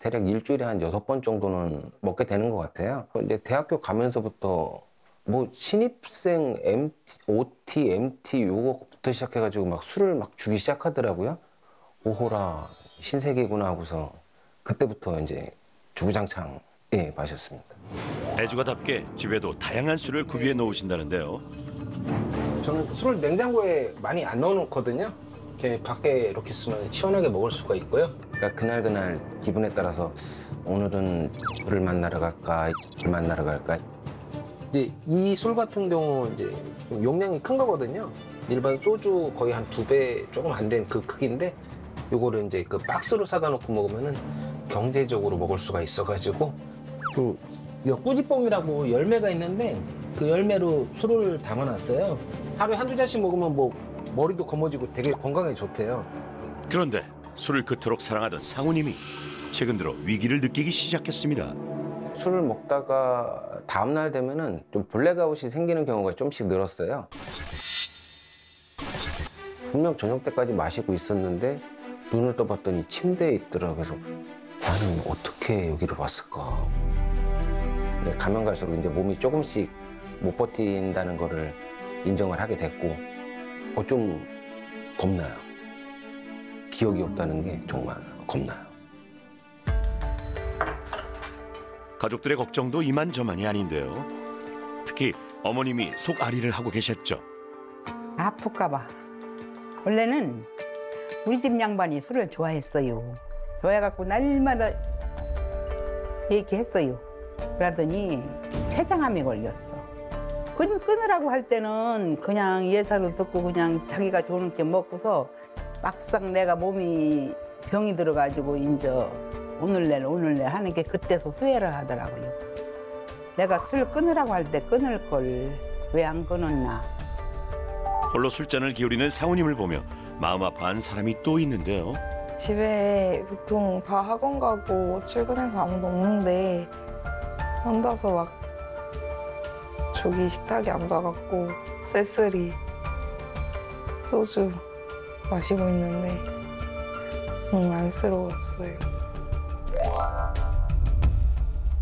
대략 일주일에 한 6번 정도는 먹게 되는 것 같아요. 근데 대학교 가면서부터 뭐 신입생 OT, MT 요거부터 시작해가지고 막 술을 막 주기 시작하더라고요. 오호라 신세계구나 하고서 그때부터 이제 주구장창 마셨습니다. 애주가답게 집에도 다양한 술을 구비해 놓으신다는데요. 저는 술을 냉장고에 많이 안 넣어놓거든요. 이렇게 밖에 이렇게 있으면 시원하게 먹을 수가 있고요. 그러니까 그날 기분에 따라서 오늘은 술을 만나러 갈까, 술 만나러 갈까. 이제 이 술 같은 경우 이제 좀 용량이 큰 거거든요. 일반 소주 거의 한 2배 조금 안 된 그 크기인데 요거를 이제 그 박스로 사다 놓고 먹으면은 경제적으로 먹을 수가 있어가지고 그 이거 꾸지뽕이라고 열매가 있는데 그 열매로 술을 담아놨어요. 하루에 한두 잔씩 먹으면 뭐 머리도 검어지고 되게 건강에 좋대요. 그런데 술을 그토록 사랑하던 상우님이 최근 들어 위기를 느끼기 시작했습니다. 술을 먹다가 다음날 되면은 좀 블랙아웃이 생기는 경우가 좀씩 늘었어요. 분명 저녁 때까지 마시고 있었는데 눈을 떠봤더니 침대에 있더라. 그래서 나는 어떻게 여기로 왔을까? 가면 갈수록 이제 몸이 조금씩 못 버틴다는 거를 인정을 하게 됐고 좀 겁나요. 기억이 없다는 게 정말 겁나요. 가족들의 걱정도 이만저만이 아닌데요. 특히 어머님이 속앓이를 하고 계셨죠. 아플까 봐. 원래는 우리 집 양반이 술을 좋아했어요. 좋아해갖고 날마다 얘기했어요. 그러더니 췌장암에 걸렸어. 끊으라고 할 때는 그냥 예사를 듣고 그냥 자기가 좋은 게 먹고서 막상 내가 몸이 병이 들어가지고 이제 오늘 내일 하는 게 그때서 후회를 하더라고요. 내가 술 끊으라고 할 때 끊을 걸 왜 안 끊었나. 홀로 술잔을 기울이는 상우님을 보며 마음 아파한 사람이 또 있는데요. 집에 보통 다 학원 가고 출근해서 아무도 없는데 혼자서 막 저기 식탁에 앉아갖고 쓸쓸히 소주 마시고 있는데 너무 안쓰러웠어요.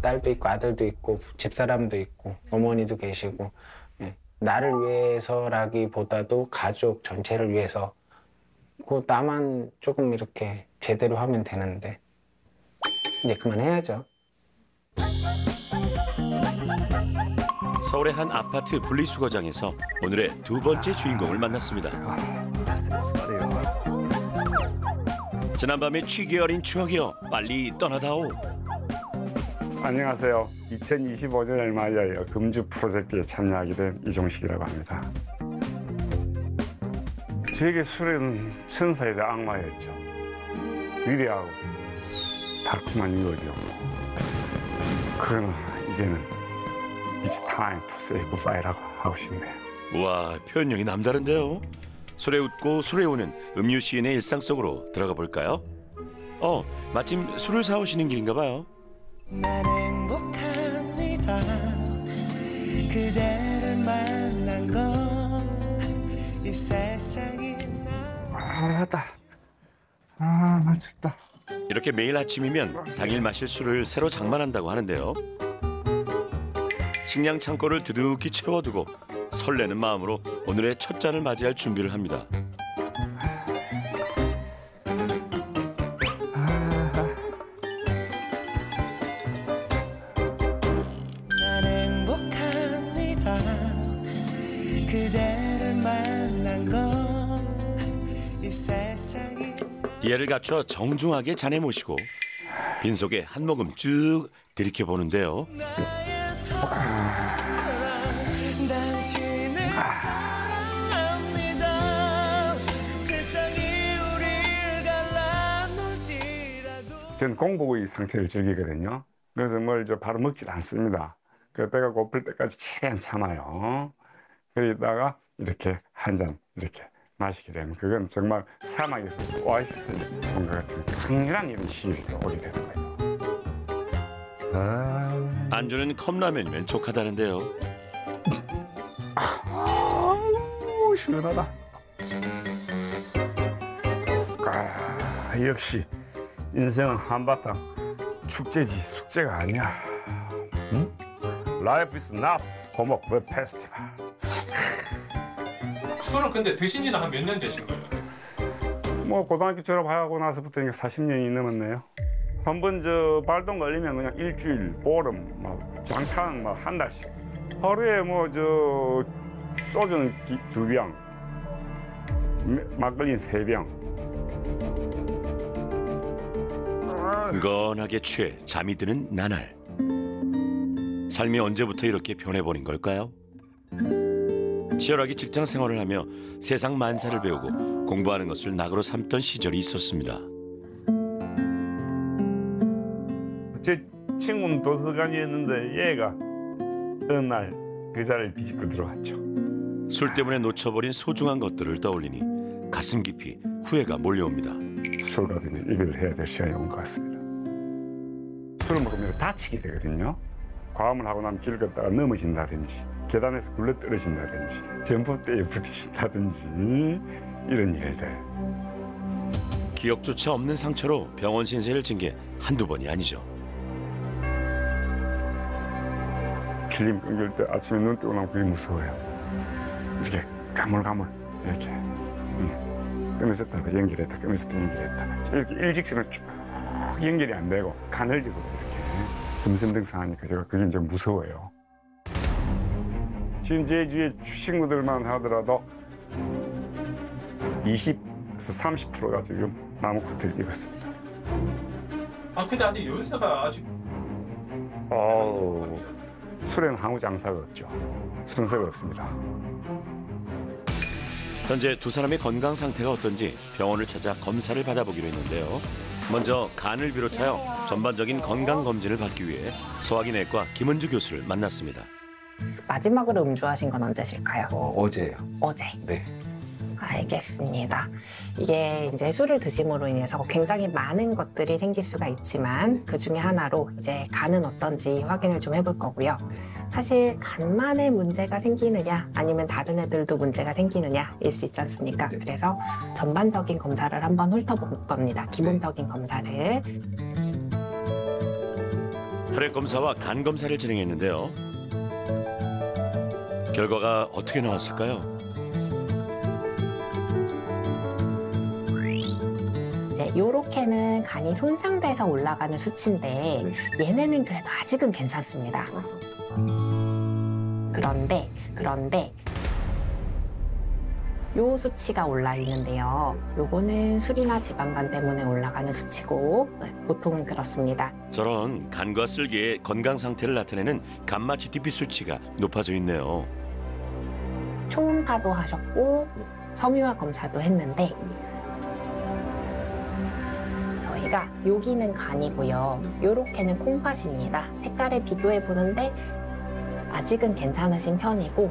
딸도 있고 아들도 있고 집사람도 있고 어머니도 계시고 나를 위해서라기보다도 가족 전체를 위해서 나만 조금 이렇게 제대로 하면 되는데 이제 그만해야죠. 서울의 한 아파트 분리수거장에서 오늘의 두 번째 주인공을 만났습니다. 지난밤의 취기 어린 추억이여 빨리 떠나다오. 안녕하세요. 2025년을 맞이하여 금주 프로젝트에 참여하게 된 이종식이라고 합니다. 저에게 술은 천사에 대한 악마였죠. 위대하고 달콤한 유혹이었고 그러나 이제는 It's time to say goodbye라고 하고 싶네요. 우와, 표현력이 남다른데요. 술에 웃고 술에 우는 음유 시인의 일상 속으로 들어가 볼까요? 마침 술을 사오시는 길인가 봐요. 난 행복합니다. 그대를 만난 건 이 세상이 맛있다. 이렇게 매일 아침이면 당일 마실 술을 새로 장만한다고 하는데요. 식량 창고를 두둑히 채워두고 설레는 마음으로 오늘의 첫 잔을 맞이할 준비를 합니다. 난 행복합니다. 그대를 만난 건 이 세상이 이해를 갖춰 정중하게 잔에 모시고 빈속에 한 모금 쭉 들이켜 보는데요. 당신을 사랑합니다. 세상이 우릴 갈라놓을지라도 저는 공복의 상태를 즐기거든요. 그래서 뭘 바로 먹질 않습니다. 그 배가 고플 때까지 최대한 참아요. 그러다가 이렇게 한 잔 이렇게 마시게 되면 그건 정말 사막에서 오아시스 온 것 같은 강렬한 이런 시일이 또 오게 되는 거예요. 안주는 컵라면이면 족하다는데요. 시원하다. 역시 인생은 한바탕 축제지 숙제가 아니야. 응? Life is not homework but festival. 술은 근데 드신 지는 한 몇 년 되신 거예요? 뭐 고등학교 졸업하고 나서부터 40년이 넘었네요. 한번 저 발동 걸리면 그냥 일주일, 보름, 막 장탕 막 한 달씩. 하루에 뭐 저 소주는 2병, 막걸리는 3병. 은건하게 취해 잠이 드는 나날. 삶이 언제부터 이렇게 변해버린 걸까요? 치열하게 직장 생활을 하며 세상 만사를 배우고 공부하는 것을 낙으로 삼던 시절이 있었습니다. 제 친구는 도서관이었는데 얘가 어느 날 그 자리를 비집고 들어왔죠. 술 때문에 놓쳐버린 소중한 것들을 떠올리니 가슴 깊이 후회가 몰려옵니다. 술과 이별을 해야 될 시간이 온 것 같습니다. 술을 먹으면 다치게 되거든요. 과음을 하고 나면 길 걷다가 넘어진다든지 계단에서 굴러 떨어진다든지 점프대에 부딪힌다든지 이런 일들. 기억조차 없는 상처로 병원 신세를 진 게 한두 번이 아니죠. 필름 끊길 때 아침에 눈 뜨고 나면 그게 무서워요. 이렇게 가물가물 이렇게 끊어졌다가 연결했다 끊어졌다 연결했다 이렇게 일직선으로 쭉 연결이 안 되고 가늘지고 이렇게 듬성듬성하니까 제가 그게 좀 무서워요. 지금 제 주위에 친구들만 하더라도 20에서 30%가 지금 나무 코트를 입었습니다. 아 근데 아직 연세가 아직 술에는 아무 장사가 없죠. 순서가 없습니다. 현재 두 사람의 건강 상태가 어떤지 병원을 찾아 검사를 받아보기로 했는데요. 먼저 간을 비롯하여 전반적인 건강 검진을 받기 위해 소화기 내과 김은주 교수를 만났습니다. 마지막으로 음주하신 건 언제실까요? 어제요. 어제. 네. 알겠습니다. 이게 이제 술을 드심으로 인해서 굉장히 많은 것들이 생길 수가 있지만 그 중에 하나로 이제 간은 어떤지 확인을 좀 해볼 거고요. 사실 간만에 문제가 생기느냐 아니면 다른 애들도 문제가 생기느냐일 수 있지 않습니까? 네. 그래서 전반적인 검사를 한번 훑어볼 겁니다. 기본적인 검사를. 혈액 검사와 간 검사를 진행했는데요. 결과가 어떻게 나왔을까요? 이제 요렇게는 간이 손상돼서 올라가는 수치인데 얘네는 그래도 아직은 괜찮습니다. 그런데 요 수치가 올라 있는데요. 요거는 술이나 지방간 때문에 올라가는 수치고 보통은 그렇습니다. 저런 간과 쓸개의 건강 상태를 나타내는 감마 GTP 수치가 높아져 있네요. 초음파도 하셨고 섬유화 검사도 했는데 저희가 여기는 간이고요. 요렇게는 콩팥입니다. 색깔을 비교해 보는데 아직은 괜찮으신 편이고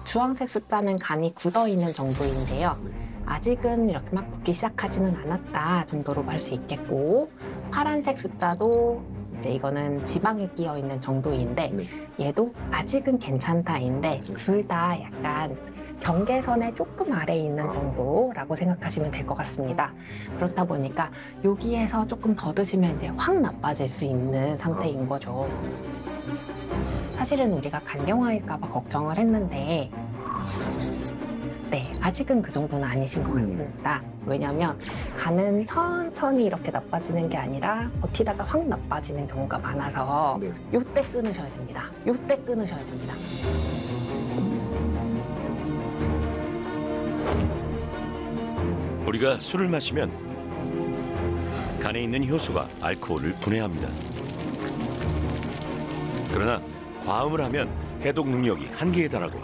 주황색 숫자는 간이 굳어있는 정도인데요. 아직은 이렇게 막 붓기 시작하지는 않았다 정도로 볼 수 있겠고 파란색 숫자도 이제 이거는 지방이 끼어있는 정도인데 얘도 아직은 괜찮다인데 둘 다 약간 경계선의 조금 아래에 있는 정도라고 생각하시면 될 것 같습니다. 그렇다 보니까 여기에서 조금 더 드시면 이제 확 나빠질 수 있는 상태인 거죠. 사실은 우리가 간경화일까 봐 걱정을 했는데 네, 아직은 그 정도는 아니신 것 같습니다. 왜냐하면 간은 천천히 이렇게 나빠지는 게 아니라 버티다가 확 나빠지는 경우가 많아서 요때 끊으셔야 됩니다. 요때 끊으셔야 됩니다. 우리가 술을 마시면 간에 있는 효소가 알코올을 분해합니다. 그러나 과음을 하면 해독 능력이 한계에 달하고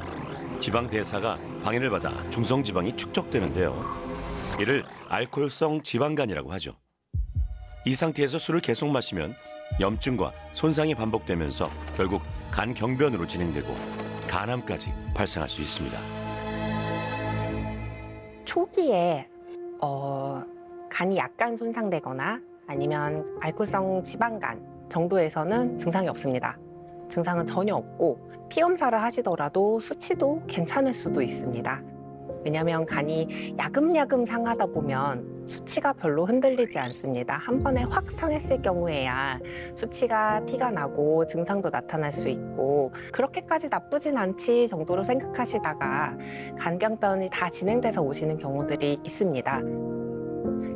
지방 대사가 방해를 받아 중성 지방이 축적되는데요. 이를 알코올성 지방간이라고 하죠. 이 상태에서 술을 계속 마시면 염증과 손상이 반복되면서 결국 간 경변으로 진행되고 간암까지 발생할 수 있습니다. 초기에 간이 약간 손상되거나 아니면 알코올성 지방간 정도에서는 증상이 없습니다. 증상은 전혀 없고 피검사를 하시더라도 수치도 괜찮을 수도 있습니다. 왜냐하면 간이 야금야금 상하다 보면 수치가 별로 흔들리지 않습니다. 한 번에 확 상했을 경우에야 수치가 티가 나고 증상도 나타날 수 있고 그렇게까지 나쁘진 않지 정도로 생각하시다가 간경변이 다 진행돼서 오시는 경우들이 있습니다.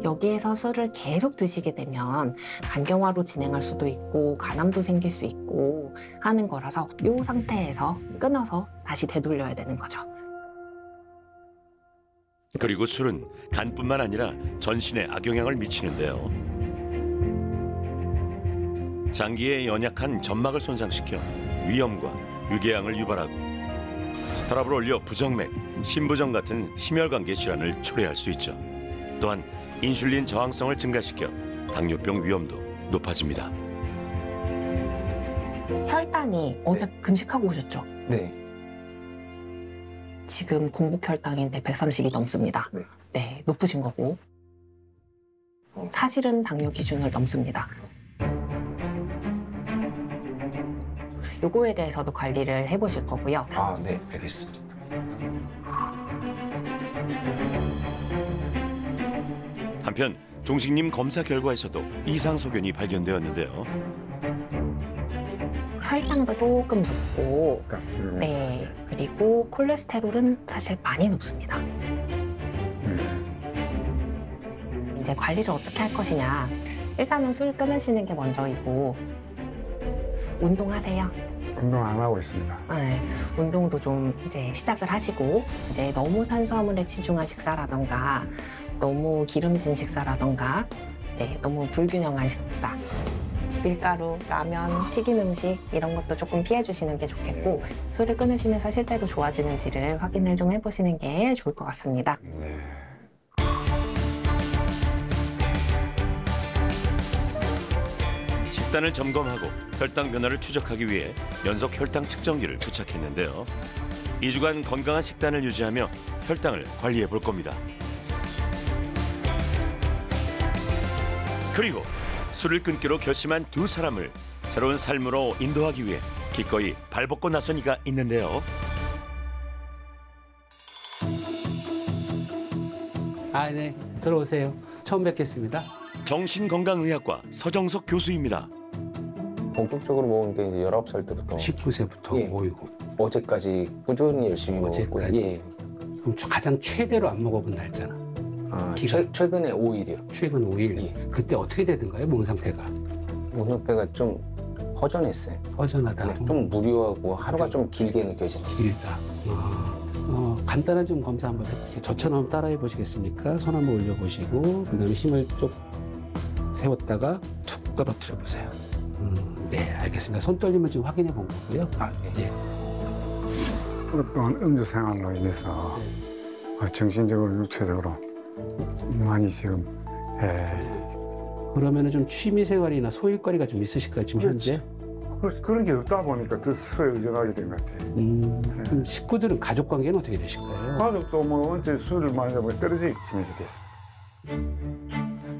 여기에서 술을 계속 드시게 되면 간경화로 진행할 수도 있고 간암도 생길 수 있고 하는 거라서 이 상태에서 끊어서 다시 되돌려야 되는 거죠. 그리고 술은 간뿐만 아니라 전신에 악영향을 미치는데요. 장기에 연약한 점막을 손상시켜 위염과 유궤양을 유발하고 혈압을 올려 부정맥, 심부정 같은 심혈관계 질환을 초래할 수 있죠. 또한 인슐린 저항성을 증가시켜 당뇨병 위험도 높아집니다. 혈당이 어제 금식하고 오셨죠? 네. 지금 공복 혈당인데 130이 넘습니다. 네. 네, 높으신 거고 사실은 당뇨 기준을 넘습니다. 요거에 대해서도 관리를 해보실 거고요. 아, 네, 알겠습니다. 한편 종식님 검사 결과에서도 이상 소견이 발견되었는데요. 혈당도 조금 높고, 네, 그리고 콜레스테롤은 사실 많이 높습니다. 이제 관리를 어떻게 할 것이냐. 일단은 술 끊으시는 게 먼저이고, 운동하세요. 운동 안 하고 있습니다. 네, 운동도 좀 이제 시작을 하시고, 이제 너무 탄수화물에 치중한 식사라던가, 너무 기름진 식사라던가, 네, 너무 불균형한 식사, 밀가루, 라면, 튀긴 음식 이런 것도 조금 피해 주시는 게 좋겠고 술을 끊으시면서 실제로 좋아지는지를 확인을 좀 해보시는 게 좋을 것 같습니다. 네. 식단을 점검하고 혈당 변화를 추적하기 위해 연속 혈당 측정기를 부착했는데요. 2주간 건강한 식단을 유지하며 혈당을 관리해 볼 겁니다. 그리고 술을 끊기로 결심한 두 사람을 새로운 삶으로 인도하기 위해 기꺼이 발벗고 나선 이가 있는데요. 아, 네. 들어오세요. 처음 뵙겠습니다. 정신건강의학과 서정석 교수입니다. 본격적으로 먹은 게 이제 19살 때부터 19세부터 예. 모이고. 어제까지 꾸준히 열심히 먹었고 어제까지? 예. 그럼 가장 최대로 안 먹어본 날짜는? 아, 기간. 최근에 5일이요. 최근 5일. 예. 그때 어떻게 되던가요? 몸 상태가? 오늘 배가 좀 허전했어요. 허전하다. 네, 좀 무료하고 하루가 좀 길게 느껴집니다. 길다. 간단한 좀 검사 한번 해볼게요. 저처럼 한번 따라해 보시겠습니까? 손 한번 올려보시고 그다음에 힘을 쭉 세웠다가 툭 떨어뜨려 보세요. 네, 알겠습니다. 손 떨림을 좀 확인해 본 거고요. 아, 네. 예. 어떤 음주 생활로 인해서 정신적으로 육체적으로 많이 지금 그러면은 좀 취미 생활이나 소일거리가 좀 있으실까요? 지금 현재? 그런 게 없다 보니까 더 술에 의존하게 된 것 같아요. 그럼 식구들은 가족 관계는 어떻게 되실까요? 가족도 뭐 언제 술을 많이 먹으면 떨어져 지내게 됐습니다.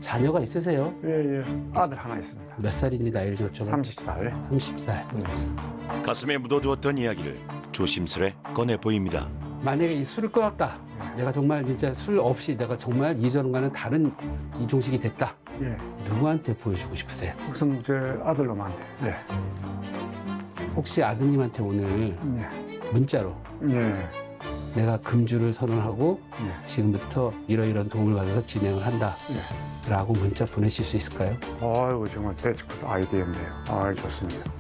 자녀가 있으세요? 예. 아들 하나 있습니다. 몇 살인지 나이를 여쭤봐도 30살. 30살. 가슴에 묻어두었던 이야기를 조심스레 꺼내 보입니다. 만약에 이 술을 끊었다. 내가 정말 진짜 술 없이 내가 정말 이전과는 다른 이종식이 됐다. 예. 누구한테 보여주고 싶으세요? 우선 제 아들놈한테. 예. 혹시 아드님한테 오늘 예. 문자로 예. 내가 금주를 선언하고 예. 지금부터 이러이러한 도움을 받아서 진행을 한다. 예. 라고 문자 보내실 수 있을까요? 아이고 정말 대단한 아이디어인데요. 아, 좋습니다.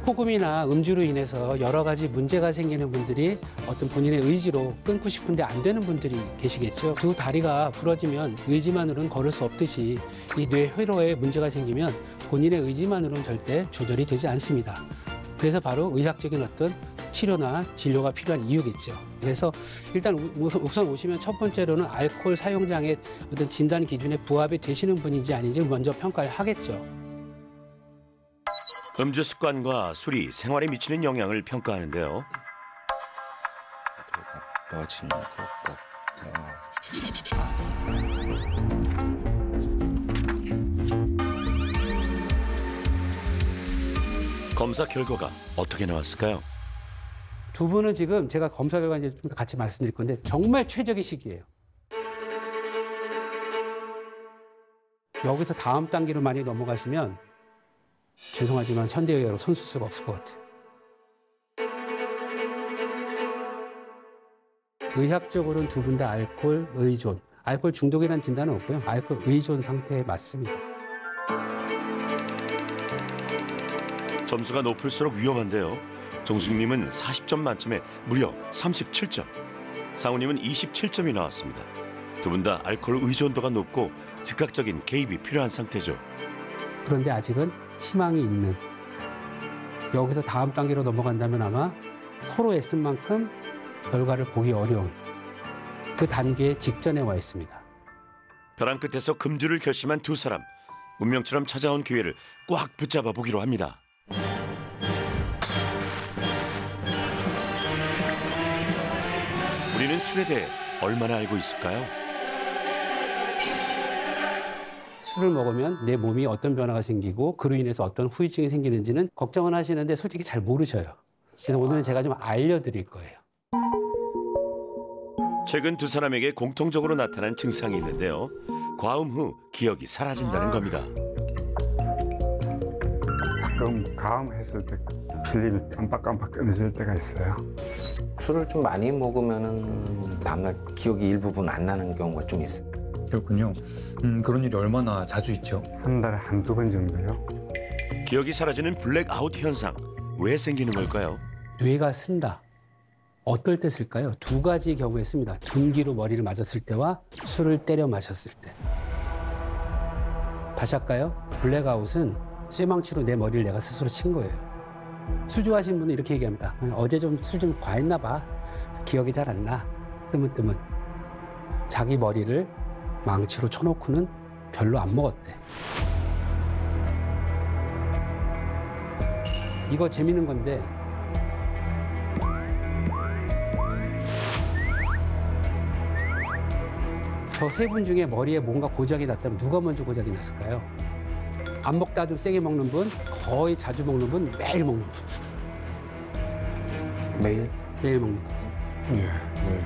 폭음이나 음주로 인해서 여러 가지 문제가 생기는 분들이 어떤 본인의 의지로 끊고 싶은데 안 되는 분들이 계시겠죠. 두 다리가 부러지면 의지만으로는 걸을 수 없듯이 이 뇌회로에 문제가 생기면 본인의 의지만으로는 절대 조절이 되지 않습니다. 그래서 바로 의학적인 어떤 치료나 진료가 필요한 이유겠죠. 그래서 일단 우선 오시면 첫 번째로는 알코올 사용장의 어떤 진단 기준에 부합이 되시는 분인지 아닌지 먼저 평가를 하겠죠. 음주 습관과 술이 생활에 미치는 영향을 평가하는데요. 나아지는 것 같아요. 검사 결과가 어떻게 나왔을까요? 두 분은 지금 제가 검사 결과 이제 좀 같이 말씀드릴 건데 정말 최적의 시기예요. 여기서 다음 단계로 많이 넘어가시면 죄송하지만 현대의학으로 손쓸 수가 없을 것 같아요. 의학적으로는 두 분 다 알코올 의존, 알코올 중독이라는 진단은 없고요. 알코올 의존 상태에 맞습니다. 점수가 높을수록 위험한데요. 정숙님은 40점 만점에 무려 37점, 상우님은 27점이 나왔습니다. 두 분 다 알코올 의존도가 높고 즉각적인 개입이 필요한 상태죠. 그런데 아직은 희망이 있는, 여기서 다음 단계로 넘어간다면 아마 서로 애쓴 만큼 결과를 보기 어려운 그 단계 직전에 와 있습니다. 벼랑 끝에서 금주를 결심한 두 사람, 운명처럼 찾아온 기회를 꽉 붙잡아 보기로 합니다. 우리는 술에 대해 얼마나 알고 있을까요? 술을 먹으면 내 몸이 어떤 변화가 생기고 그로 인해서 어떤 후유증이 생기는지는 걱정은 하시는데 솔직히 잘 모르셔요. 그래서 오늘은 제가 좀 알려드릴 거예요. 최근 두 사람에게 공통적으로 나타난 증상이 있는데요. 과음 후 기억이 사라진다는 겁니다. 가끔 가음했을 때 필름이 깜빡깜빡 끊어질 때가 있어요. 술을 좀 많이 먹으면은 다음날 기억이 일부분 안 나는 경우가 좀 있어요. 그렇군요. 그런 일이 얼마나 자주 있죠? 한 달에 한두 번 정도요. 기억이 사라지는 블랙아웃 현상, 왜 생기는 걸까요? 뇌가 쓴다. 어떨 때 쓸까요? 두 가지 경우에 씁니다. 둔기로 머리를 맞았을 때와 술을 때려 마셨을 때. 다시 할까요? 블랙아웃은 쇠망치로 내 머리를 내가 스스로 친 거예요. 술 좋아하시는 분은 이렇게 얘기합니다. 어제 좀 술 좀 과했나 봐. 기억이 잘 안 나. 뜨문뜨문. 자기 머리를 망치로 쳐놓고는 별로 안 먹었대. 이거 재밌는 건데 저 세 분 중에 머리에 뭔가 고장이 났다면 누가 먼저 고장이 났을까요? 안 먹다 좀 세게 먹는 분, 거의 자주 먹는 분, 매일 먹는 분. 매일? 매일 먹는 분. 예, 예.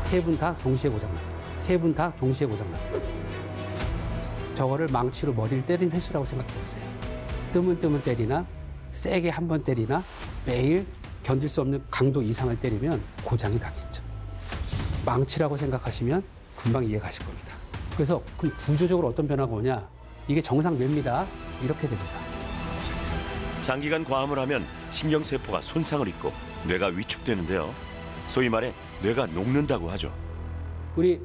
세 분 다 동시에 고장납니다. 세 분 다 동시에 고장납니다. 저거를 망치로 머리를 때린 횟수라고 생각해 보세요. 뜨문뜨문 때리나 세게 한 번 때리나 매일 견딜 수 없는 강도 이상을 때리면 고장이 나겠죠. 망치라고 생각하시면 금방 이해 가실 겁니다. 그래서 그럼 구조적으로 어떤 변화가 오냐? 이게 정상 뇌입니다. 이렇게 됩니다. 장기간 과음을 하면 신경세포가 손상을 입고 뇌가 위축되는데요. 소위 말해 뇌가 녹는다고 하죠. 우리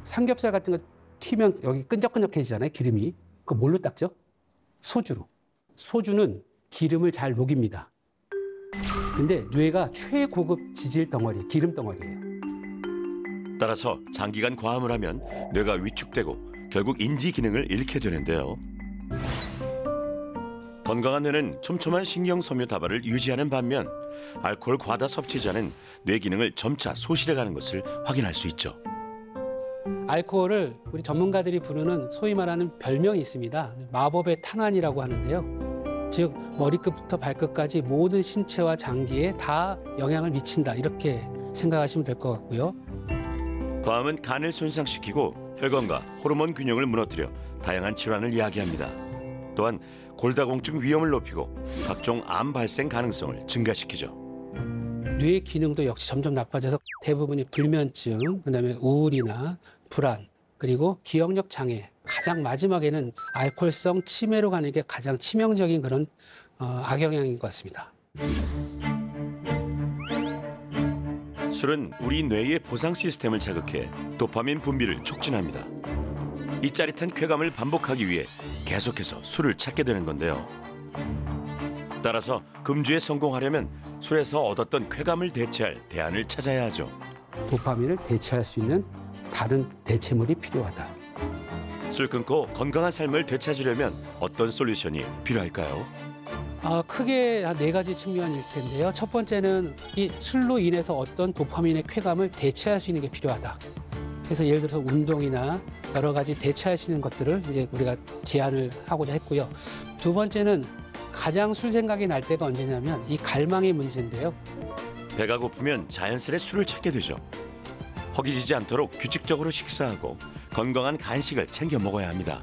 삼겹살 같은 거 튀면 여기 끈적끈적해지잖아요. 기름이. 그거 뭘로 닦죠? 소주로. 소주는 기름을 잘 녹입니다. 근데 뇌가 최고급 지질 덩어리, 기름 덩어리예요. 따라서 장기간 과음을 하면 뇌가 위축되고 결국 인지 기능을 잃게 되는데요. 건강한 뇌는 촘촘한 신경섬유 다발을 유지하는 반면 알코올 과다 섭취자는 뇌 기능을 점차 소실해가는 것을 확인할 수 있죠. 알코올을 우리 전문가들이 부르는 소위 말하는 별명이 있습니다. 마법의 탕환이라고 하는데요. 즉 머리끝부터 발끝까지 모든 신체와 장기에 다 영향을 미친다. 이렇게 생각하시면 될 것 같고요. 과음은 간을 손상시키고 혈관과 호르몬 균형을 무너뜨려 다양한 질환을 야기합니다. 또한 골다공증 위험을 높이고 각종 암 발생 가능성을 증가시키죠. 뇌 기능도 역시 점점 나빠져서 대부분이 불면증, 그다음에 우울이나 불안, 그리고 기억력 장애, 가장 마지막에는 알코올성 치매로 가는 게 가장 치명적인 그런 악영향인 것 같습니다. 술은 우리 뇌의 보상 시스템을 자극해 도파민 분비를 촉진합니다. 이 짜릿한 쾌감을 반복하기 위해 계속해서 술을 찾게 되는 건데요. 따라서 금주에 성공하려면 술에서 얻었던 쾌감을 대체할 대안을 찾아야 하죠. 도파민을 대체할 수 있는 다른 대체물이 필요하다. 술 끊고 건강한 삶을 되찾으려면 어떤 솔루션이 필요할까요? 크게 한 4가지 측면일 텐데요. 첫 번째는 이 술로 인해서 어떤 도파민의 쾌감을 대체할 수 있는 게 필요하다. 그래서 예를 들어서 운동이나 여러 가지 대체할 수 있는 것들을 이제 우리가 제안을 하고자 했고요. 두 번째는 가장 술 생각이 날 때가 언제냐면 이 갈망의 문제인데요. 배가 고프면 자연스레 술을 찾게 되죠. 허기지지 않도록 규칙적으로 식사하고 건강한 간식을 챙겨 먹어야 합니다.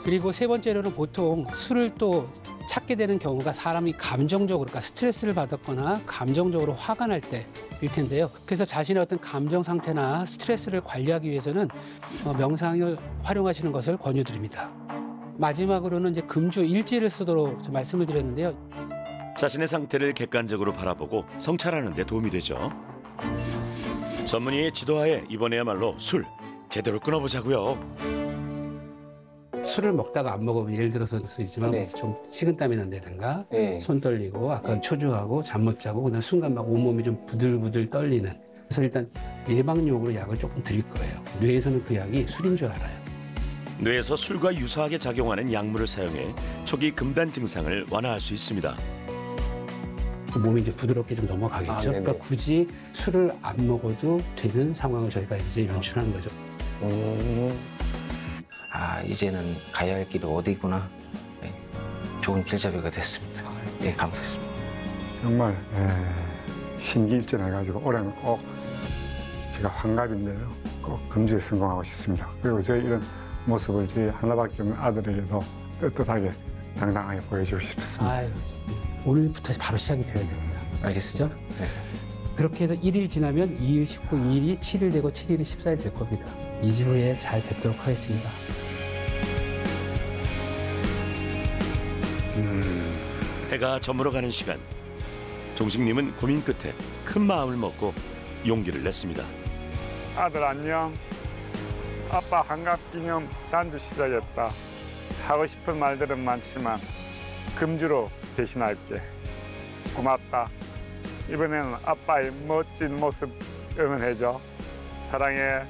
그리고 세 번째로는 보통 술을 또 찾게 되는 경우가 사람이 감정적으로, 그러니까 스트레스를 받았거나 감정적으로 화가 날 때일 텐데요. 그래서 자신의 어떤 감정 상태나 스트레스를 관리하기 위해서는 명상을 활용하시는 것을 권유드립니다. 마지막으로는 이제 금주 일지를 쓰도록 좀 말씀을 드렸는데요. 자신의 상태를 객관적으로 바라보고 성찰하는 데 도움이 되죠. 전문의의 지도하에 이번에야말로 술 제대로 끊어보자고요. 술을 먹다가 안 먹으면 예를 들어서 있지만 네. 좀 식은땀이 난다든가 네. 손 떨리고 아까 초조하고 잠 못 자고 그다음 순간 막 온몸이 좀 부들부들 떨리는. 그래서 일단 예방용으로 약을 조금 드릴 거예요. 뇌에서는 그 약이 술인 줄 알아요. 뇌에서 술과 유사하게 작용하는 약물을 사용해 초기 금단 증상을 완화할 수 있습니다. 몸이 이제 부드럽게 좀 넘어가겠죠. 아, 네네. 그러니까 굳이 술을 안 먹어도 되는 상황을 저희가 이제 연출하는 거죠. 아, 이제는 가야 할 길이 어디구나. 네, 좋은 길잡이가 됐습니다. 네, 감사했습니다. 정말 심기일전해가지고 올해는 꼭 제가 환갑인데요. 꼭 금주에 성공하고 싶습니다. 그리고 저희 이런 모습을 저희 하나밖에 없는 아들에게도 떳떳하게 당당하게 보여주고 싶습니다. 아유, 오늘부터 바로 시작이 돼야 됩니다. 알겠습니다. 네. 그렇게 해서 1일 지나면 2일 쉽고 2일이 7일 되고 7일이 14일 될 겁니다. 2주 후에 잘 뵙도록 하겠습니다. 해가 저물어 가는 시간. 종식님은 고민 끝에 큰 마음을 먹고 용기를 냈습니다. 아들 안녕. 아빠 환갑 기념 단주 시작했다. 하고 싶은 말들은 많지만 금주로 대신할게. 고맙다. 이번에는 아빠의 멋진 모습 응원해줘. 사랑해.